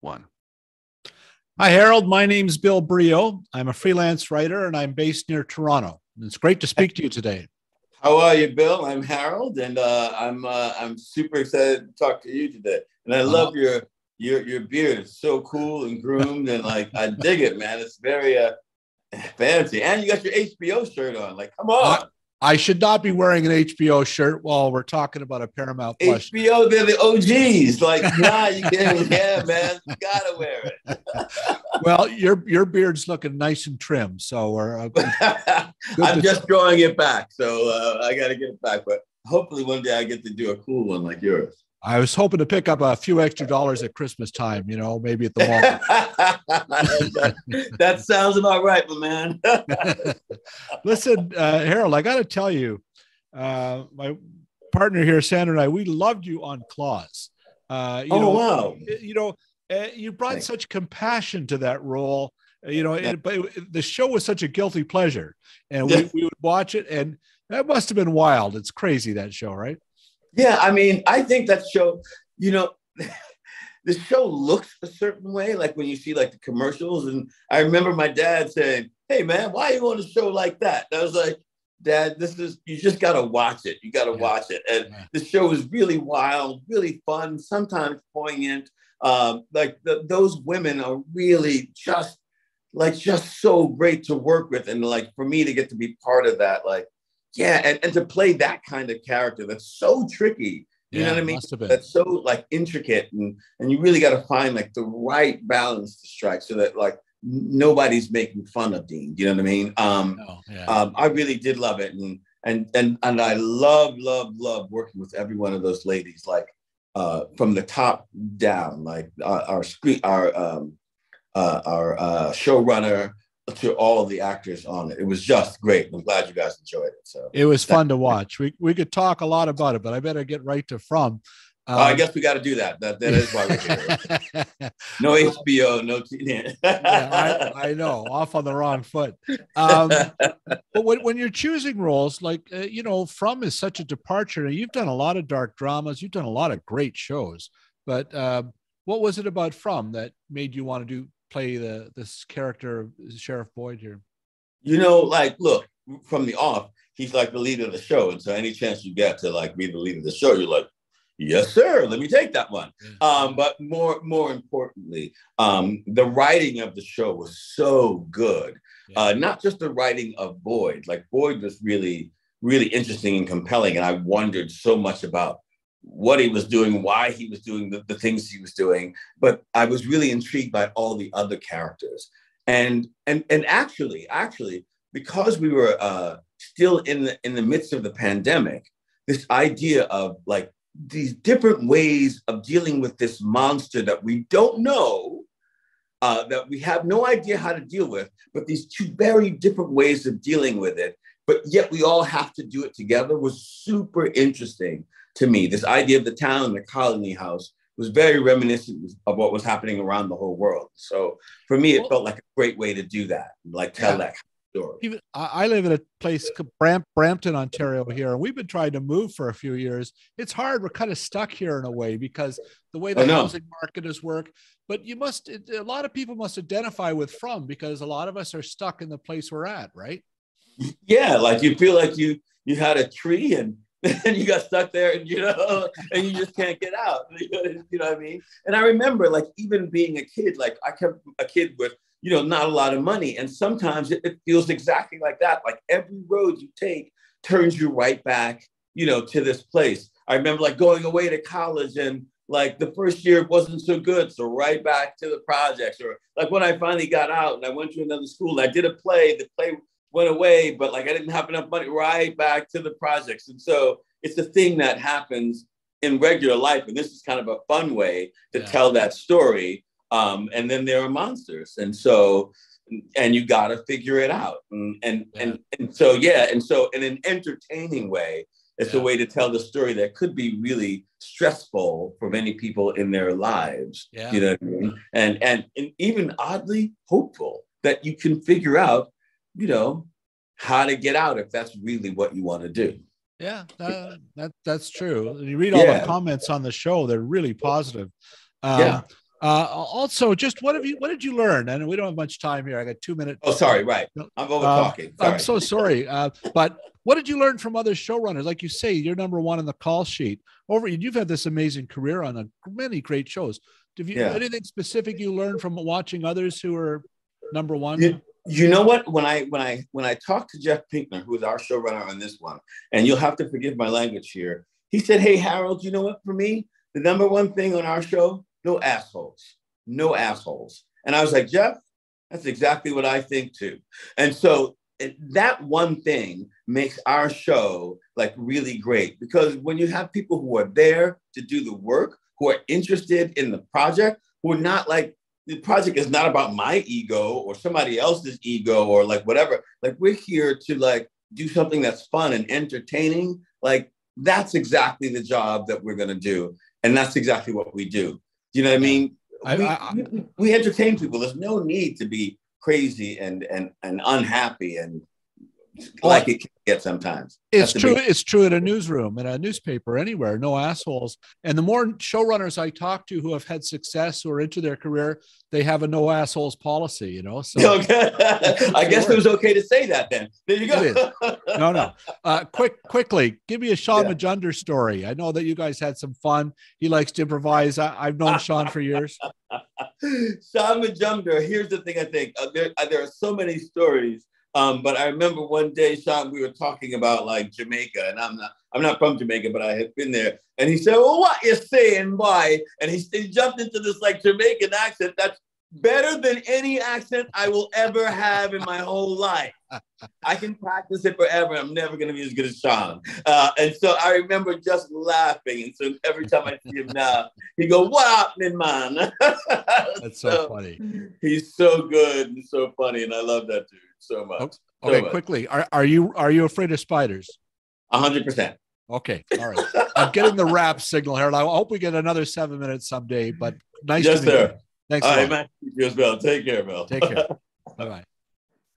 One. Hi, Harold. My name's Bill Brio. I'm a freelance writer and I'm based near Toronto. It's great to speak to you today. How are you, Bill? I'm Harold, and I'm super excited to talk to you today. And I love your beard. It's so cool and groomed, and like I dig it, man. It's very fancy. And you got your HBO shirt on. Like, come on. I should not be wearing an HBO shirt while we're talking about a Paramount Plus. HBO, they're the OGs. Like, nah, you can't. Yeah, man, you gotta wear it. Well, your beard's looking nice and trim, so we're. I'm just drawing it back, so I got to get it back. But hopefully, one day I get to do a cool one like yours. I was hoping to pick up a few extra dollars at Christmas time, maybe at the mall. That sounds about right, my man. Listen, Harold, I got to tell you, my partner here, Sandra, and I, we loved you on Claws. Wow. You brought such compassion to that role, but the show was such a guilty pleasure, and we would watch it, and that must have been wild. It's crazy, that show, right? Yeah, I mean, I think that show, the show looks a certain way, like when you see like the commercials. And I remember my dad saying, "Hey man, why are you on a show like that?" And I was like, "Dad, you just got to watch it. You got to watch it." And the show is really wild, really fun, sometimes poignant. Those women are really just so great to work with. And like, for me to get to be part of that, like, yeah, and to play that kind of character that's so tricky, you know what I mean? That's so like intricate, and you really got to find like the right balance to strike so that like nobody's making fun of Dean. You know what I mean? I really did love it, and I love working with every one of those ladies, like from the top down, like our showrunner, to all the actors on it. It was just great. I'm glad you guys enjoyed it. So it was fun to watch. We could talk a lot about it, but I better get right to From. I guess we got to do that. That is why we're here. No HBO, no TV. I know, off on the wrong foot. But when you're choosing roles, like From is such a departure. You've done a lot of dark dramas. You've done a lot of great shows. But what was it about From that made you want to play this character, Sheriff Boyd here? Look, from the off, he's like the lead of the show, and so any chance you get to like be the lead of the show, you're like, yes sir, let me take that one. But more importantly, the writing of the show was so good. Not just the writing of Boyd. Like, Boyd was really interesting and compelling, and I wondered so much about what he was doing, why he was doing the things he was doing. But I was really intrigued by all the other characters. And actually, because we were still in the midst of the pandemic, this idea of like these different ways of dealing with this monster that we don't know, that we have no idea how to deal with, but these two very different ways of dealing with it, but yet we all have to do it together, was super interesting to me. This idea of the town, the colony house, was very reminiscent of what was happening around the whole world. So for me, it felt like a great way to do that, like tell that story. Even I live in a place called Brampton, Ontario here, and we've been trying to move for a few years. It's hard. We're kind of stuck here in a way because the way the housing market has worked. But a lot of people must identify with From, because a lot of us are stuck in the place we're at, right? Yeah, like you feel like you had a tree and you got stuck there, and and you just can't get out. You know what I mean? And I remember, like, even being a kid, like I kept a kid with, not a lot of money. And sometimes it feels exactly like that. Like every road you take turns you right back, to this place. I remember like going away to college, and like the first year wasn't so good. So right back to the projects. Or like when I finally got out and I went to another school, I did a play, the play went away, but like I didn't have enough money, right back to the projects. And so it's a thing that happens in regular life. And this is kind of a fun way to tell that story. And then there are monsters. And so, and you got to figure it out. And so in an entertaining way, it's a way to tell the story that could be really stressful for many people in their lives. You know what I mean? And even oddly hopeful that you can figure out, how to get out if that's really what you want to do. Yeah, that's true. You read all the comments on the show; they're really positive. Also, just what did you learn? And we don't have much time here. I got 2 minutes. Oh, sorry. Right. I'm over talking. I'm so sorry. But what did you learn from other showrunners? Like you say, you're number one on the call sheet. You've had this amazing career on many great shows. Anything specific you learned from watching others who are number one? You know what? When I talked to Jeff Pinkner, who is our showrunner on this one, and you'll have to forgive my language here, he said, "Hey, Harold, you know what? For me, the number one thing on our show, no assholes, no assholes." And I was like, Jeff, that's exactly what I think too. And so that one thing makes our show like really great, because when you have people who are there to do the work, who are interested in the project, who are not like, the project is not about my ego or somebody else's ego or like whatever. Like, we're here to like do something that's fun and entertaining. Like, that's exactly the job that we're going to do. And that's exactly what we do. You know what I mean? We entertain people. There's no need to be crazy and unhappy and like it can get sometimes. It's true. It's true in a newsroom, in a newspaper, anywhere. No assholes. And the more showrunners I talk to who have had success, who are into their career, they have a no assholes policy. You know. So okay. I guess it was okay to say that then. There you go. No. Quickly, give me a Shaun Majumder story. I know that you guys had some fun. He likes to improvise. I've known Shaun for years. Shaun Majumder. Here's the thing. I think there are so many stories. But I remember one day, Shaun, we were talking about like Jamaica, and I'm not from Jamaica, but I had been there. And he said, "Well, what you saying, boy?" And he jumped into this like Jamaican accent that's better than any accent I will ever have in my whole life. I can practice it forever. I'm never going to be as good as Shaun. And so I remember just laughing. And so every time I see him now, he go, "What happening, man?" That's so funny. He's so good and so funny, and I love that dude so much. Okay, so quickly. Are you afraid of spiders? 100%. Okay, all right. I'm getting the rap signal here. I hope we get another 7 minutes someday. But nice to meet you. Thanks. All right, man. You as well. Take care, Mel. Take care. Bye-bye.